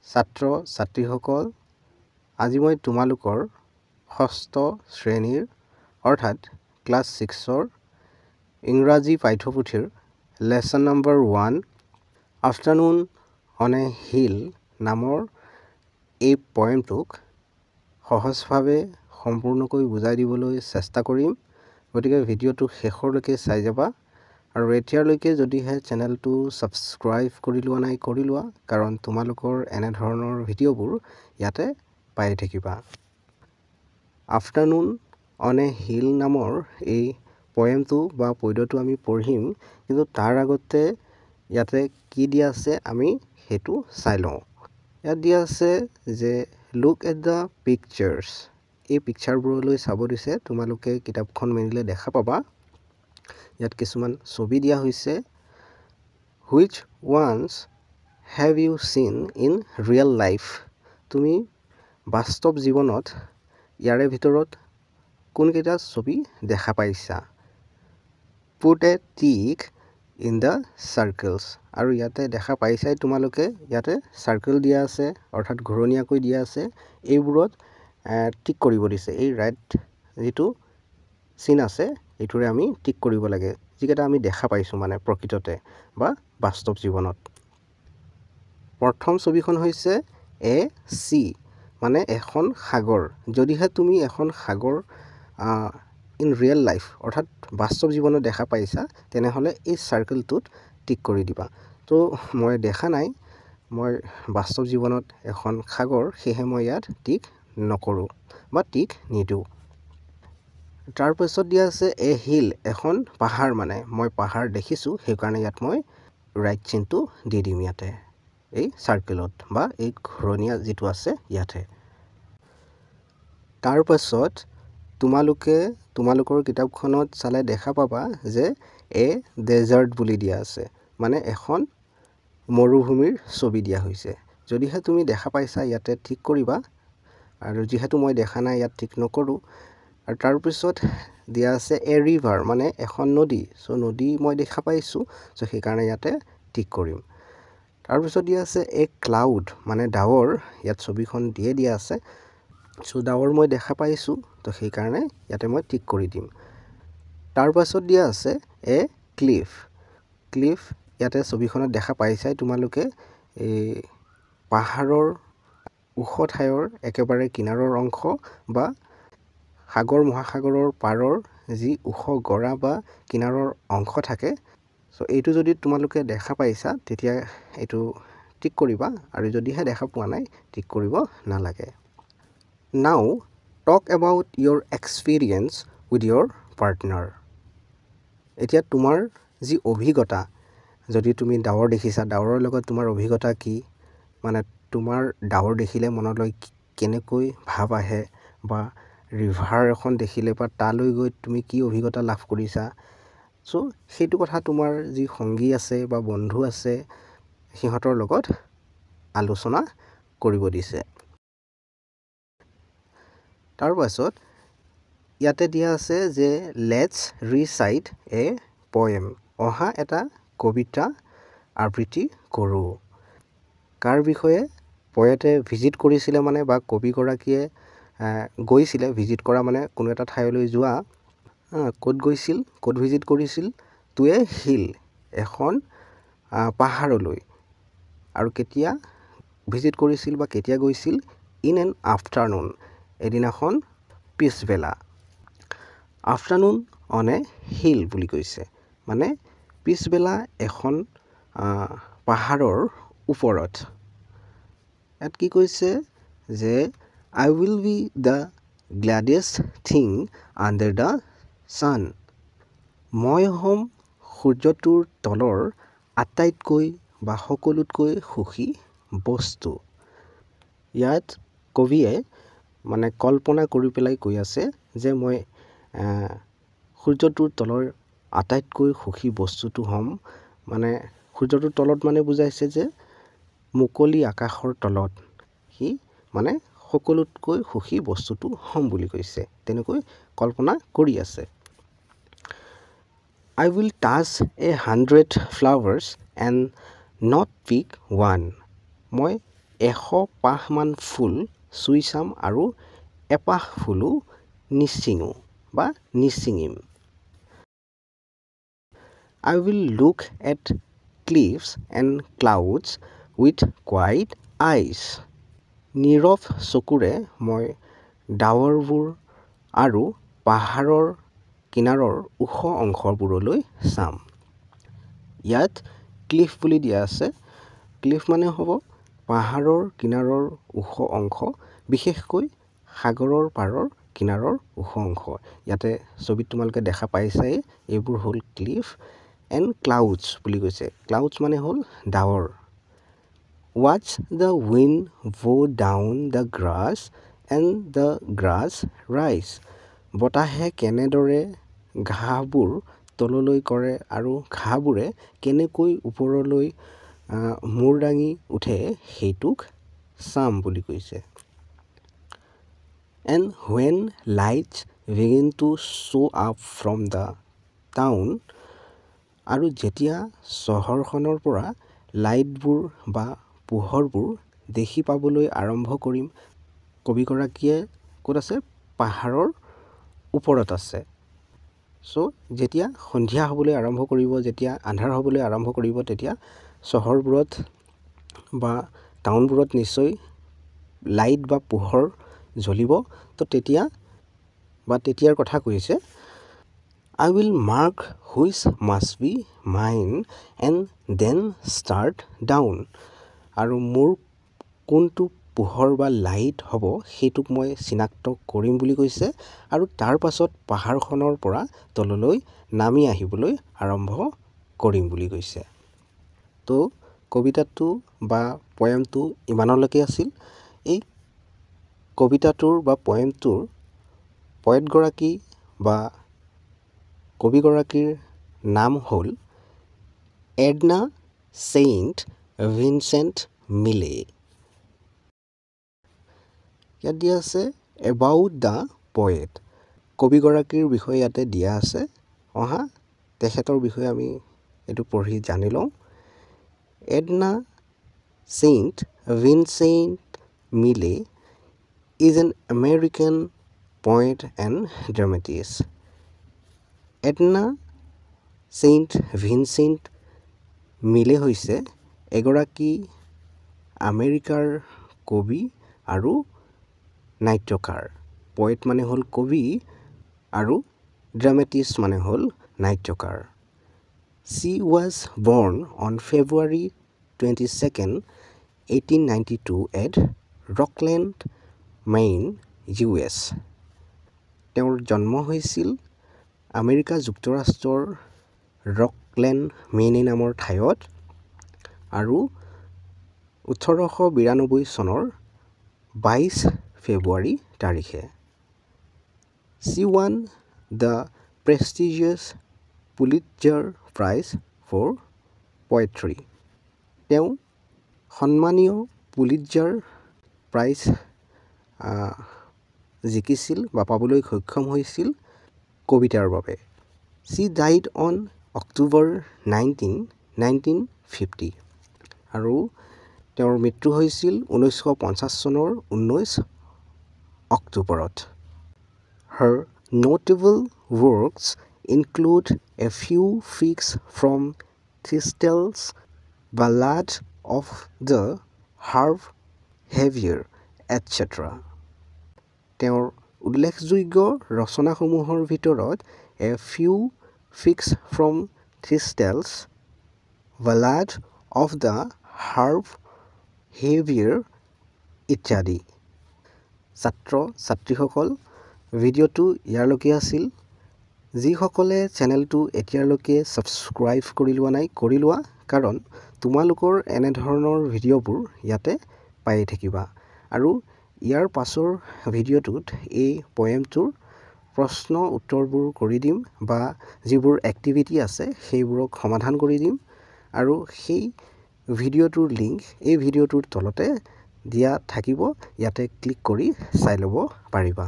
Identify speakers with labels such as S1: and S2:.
S1: ছাত্ৰ ছাত্ৰীসকল আজি মই তোমালোকৰ ষষ্ঠ শ্ৰেণীৰ অৰ্থাৎ ক্লাছ 6ৰ ইংৰাজী পাঠ্যপুথিৰ lesson number 1 afternoon on a hill নামৰ এই পয়েমটোক সহজভাৱে সম্পূৰ্ণকৈ বুজাই দিবলৈ চেষ্টা কৰিম। গতিকে ভিডিঅ'টো শেষলৈকে চাই যাবা আৰু এতিয়ালৈকে যদিহে চেনেলটো সাবস্ক্ৰাইব কৰি লোৱা নাই কৰি লোৱা, কাৰণ তোমালোকৰ এনে ধৰণৰ ভিডিঅ'বোৰ ইয়াতে পাই থাকিবা। আফটাৰনুন অন এ হিল নামৰ এই পয়েমটো বা পদ্যটো আমি পঢ়িম, কিন্তু তাৰ আগতে ইয়াতে কি দিয়া আছে আমি সেইটো চাই লওঁ। ইয়াত দিয়া আছে যে লুক এট দ্য পিকচাৰ্ছ। এই পিকচাৰবোৰলৈ চাব দিছে, তোমালোকে কিতাপখন মেলিলে দেখা পাবা। ইয়াত কিছুমান ছবি দিয়া হৈছে। Which ones have you seen in real life? তুমি বাস্তৱ জীৱনত ইয়াৰে ভিতৰত কোনকেইটা ছবি দেখা পাইছা? Put a tick in the circles. আৰু ইয়াতে দেখা পাইছাই তোমালোকে, ইয়াতে চাৰ্কেল দিয়া আছে অৰ্থাৎ ঘূৰণীয়াকৈ দিয়া আছে। এইবোৰত টিক কৰিব দিছে। এই ৰাইট যিটো চিন আছে এইটোৰে আমি টিক কৰিব লাগে, যিকেইটা আমি দেখা পাইছোঁ মানে প্ৰকৃততে বা বাস্তৱ জীৱনত। প্ৰথম ছবিখন হৈছে এ চি, মানে এখন সাগৰ। যদিহে তুমি এখন সাগৰ ইন ৰিয়েল লাইফ অৰ্থাৎ বাস্তৱ জীৱনত দেখা পাইছা, তেনেহ'লে এই চাৰ্কেলটোত টিক কৰি দিবা। তো মই দেখা নাই, মই বাস্তৱ জীৱনত এখন সাগৰ, সেয়েহে মই ইয়াত টিক নকৰোঁ বা টিক নিদিওঁ। তাৰপিছত দিয়া আছে এ হিল, এখন পাহাৰ, মানে মই পাহাৰ দেখিছোঁ, সেইকাৰণে ইয়াত মই ৰাইট চিনটো দি দিম ইয়াতে এই চাৰ্কেলত বা এই ঘূৰণীয়া যিটো আছে ইয়াতে। তাৰপাছত তোমালোকে তোমালোকৰ কিতাপখনত চালে দেখা পাবা যে এ ডেজাৰ্ট বুলি দিয়া আছে, মানে এখন মৰুভূমিৰ ছবি দিয়া হৈছে। যদিহে তুমি দেখা পাইছা ইয়াতে ঠিক কৰিবা, আৰু যিহেতু মই দেখা নাই ইয়াত ঠিক নকৰোঁ। আৰু তাৰপিছত দিয়া আছে এ ৰিভাৰ, মানে এখন নদী। চ' নদী মই দেখা পাইছোঁ, চ' সেইকাৰণে ইয়াতে ঠিক কৰিম। তাৰপিছত দিয়া আছে এ ক্লাউড, মানে ডাৱৰ। ইয়াত ছবিখন দিয়া আছে, চ' ডাৱৰ মই দেখা পাইছোঁ, তো সেইকাৰণে ইয়াতে মই ঠিক কৰি দিম। তাৰপাছত দিয়া আছে এ ক্লিফ। ক্লিফ ইয়াতে ছবিখনত দেখা পাইছাই তোমালোকে, এই পাহাৰৰ ওখ ঠাইৰ একেবাৰে কিনাৰৰ অংশ বা সাগৰ মহাসাগৰৰ পাৰৰ যি ওখ গৰা বা কিনাৰৰ অংশ থাকে। চ' এইটো যদি তোমালোকে দেখা পাইছা তেতিয়া এইটো টিক কৰিবা, আৰু যদিহে দেখা পোৱা নাই টিক কৰিব নালাগে। নাও talk about your experience with your partner. এতিয়া তোমাৰ যি অভিজ্ঞতা, যদি তুমি ডাৱৰ দেখিছা, ডাৱৰৰ লগত তোমাৰ অভিজ্ঞতা কি, মানে তোমাৰ ডাৱৰ দেখিলে মনলৈ কেনেকৈ ভাৱ আহে, বা ৰিভাৰ এখন দেখিলে বা তালৈ গৈ তুমি কি অভিজ্ঞতা লাভ কৰিছা। চ' সেইটো কথা তোমাৰ যি সংগী আছে বা বন্ধু আছে, সিহঁতৰ লগত আলোচনা কৰিব দিছে। তাৰপাছত ইয়াতে দিয়া আছে যে লেটছ ৰিচাইট এ পয়েম। অহা এটা কবিতা আবৃত্তি কৰোঁ। কাৰ বিষয়ে? পয়েটে ভিজিট কৰিছিলে, মানে বা কবিগৰাকীয়ে গৈছিলে। ভিজিট কৰা মানে কোনো এটা ঠাইলৈ যোৱা। ক'ত গৈছিল, ক'ত ভিজিট কৰিছিল? টু এ হিল, এখন পাহাৰলৈ। আৰু কেতিয়া ভিজিট কৰিছিল বা কেতিয়া গৈছিল? ইন এন আফটাৰনুন, এদিনাখন পিছবেলা। আফটাৰনুন অন এ হিল বুলি কৈছে, মানে পিছবেলা এখন পাহাৰৰ ওপৰত। ইয়াত কি কৈছে যে I will be the gladdest thing under the sun. মই হ'ম সূৰ্যটোৰ তলৰ আটাইতকৈ বা সকলোতকৈ সুখী বস্তু। ইয়াত কবিয়ে মানে কল্পনা কৰি পেলাই কৈ আছে যে মই সূৰ্যটোৰ তলৰ আটাইতকৈ সুখী বস্তুটো হ'ম। মানে সূৰ্যটোৰ তলত মানে বুজাইছে যে মুকলি আকাশৰ তলত সি মানে সকলোতকৈ সুখী বস্তুটো হ'ম বুলি কৈছে, তেনেকৈ কল্পনা কৰি আছে। I will touch 100 flowers and not pick one. মই 100 পাহমান ফুল চুই চাম আৰু এপাহ ফুলো নিচিঙো বা নিচিঙিম I will look at cliffs and clouds with quiet eyes নীৰৱ চকুৰে মই ডাৱৰবোৰ আৰু পাহাৰৰ কিনাৰৰ ওখ অংশবোৰলৈ চাম ইয়াত ক্লিফ বুলি দিয়া আছে ক্লিফ মানে হ'ব পাহাৰৰ কিনাৰৰ ওখ অংশ বিশেষকৈ সাগৰৰ পাৰৰ কিনাৰৰ ওখ অংশ ইয়াতে ছবিত তোমালোকে দেখা পাইছাই এইবোৰ হ'ল ক্লিফ এণ্ড ক্লাউডছ বুলি কৈছে ক্লাউডছ মানে হ'ল ডাৱৰ Watch the wind blow down the grass and the grass rise. বতাহে কেনেদৰে ঘাঁহবোৰ তললৈ কৰে আৰু ঘাঁহবোৰে কেনেকৈ ওপৰলৈ মূৰ দাঙি উঠে সেইটোক চাম বুলি কৈছে And when lights begin to show up from the town আৰু যেতিয়া চহৰখনৰ পৰা লাইটবোৰ বা পোহৰবোৰ দেখি পাবলৈ আৰম্ভ কৰিম কবিগৰাকীয়ে ক'ত আছে পাহাৰৰ ওপৰত আছে সো যেতিয়া সন্ধিয়া হ'বলৈ আৰম্ভ কৰিব যেতিয়া আন্ধাৰ হ'বলৈ আৰম্ভ কৰিব তেতিয়া চহৰবোৰত বা টাউনবোৰত নিশ্চয় লাইট বা পোহৰ জ্বলিব তো তেতিয়াৰ কথা কৈছে I will mark which must be mine and then start down আৰু মোৰ কোনটো পোহৰ বা লাইট হ'ব সেইটোক মই চিনাক্ত কৰিম বুলি কৈছে আৰু তাৰ পাছত পাহাৰখনৰ পৰা তললৈ নামি আহিবলৈ আৰম্ভ কৰিম বুলি কৈছে তো কবিতাটো বা পয়েমটো ইমানলৈকে আছিল এই কবিতাটোৰ বা পয়েমটোৰ পয়েটগৰাকী বা কবিগৰাকীৰ নাম হ'ল এডনা ছেইণ্ট ভিনচেণ্ট মিলে ইয়াত দিয়া আছে এবাউট দ্য পয়েট কবিগৰাকীৰ বিষয়ে ইয়াতে দিয়া আছে অহা তেখেতৰ বিষয়ে আমি এইটো পঢ়ি জানি লওঁ এডনা ছেইণ্ট ভিনচেণ্ট মিলে is an American poet and dramatist. Edna St. Vincent Millay হৈছে এগৰাকী আমেৰিকাৰ কবি আৰু নাট্যকাৰ পয়েট মানে হ'ল কবি আৰু ড্ৰামাটিষ্ট মানে হ'ল নাট্যকাৰ She was born on February 22nd, 1892 at Rockland, Maine, US. তেওঁৰ জন্ম হৈছিল আমেৰিকা যুক্তৰাষ্ট্ৰৰ ৰকলেণ্ড মেইন নামৰ ঠাইত আৰু 1892 চনৰ 22 ফেব্ৰুৱাৰী তাৰিখে She won the prestigious Pulitzer Prize for Poetry. তেওঁ সন্মানীয় পুলিটজাৰ প্ৰাইজ জিকিছিল বা পাবলৈ সক্ষম হৈছিল কবিতাৰ বাবে She died on October 19, 1950 আৰু তেওঁৰ মৃত্যু হৈছিল 1950 চনৰ 19 অক্টোবৰত Her notable works include a few figs from Thistle's Ballad of the Harp Xavier, etc. তেওঁৰ উল্লেখযোগ্য ৰচনাসমূহৰ ভিতৰত A Few Figs from Thistle's Ballad of the Harp Xavier ইত্যাদি ছাত্ৰ ছাত্ৰীসকল ভিডিঅ'টো ইয়াৰলৈকে আছিল যিসকলে চেনেলটো এতিয়ালৈকে ছাবস্ক্ৰাইব কৰি লোৱা নাই কৰি লোৱা কাৰণ তোমালোকৰ এনেধৰণৰ ভিডিঅ'বোৰ ইয়াতে পাই থাকিবা আৰু ইয়াৰ পাছৰ ভিডিঅ'টোত এই পয়েমটোৰ প্ৰশ্ন উত্তৰবোৰ কৰি দিম বা যিবোৰ এক্টিভিটি আছে সেইবোৰক সমাধান কৰি দিম আৰু সেই ভিডিঅ'টোৰ লিংক এই ভিডিঅ'টোৰ তলতে দিয়া থাকিব ইয়াতে ক্লিক কৰি চাই ল'ব পাৰিবা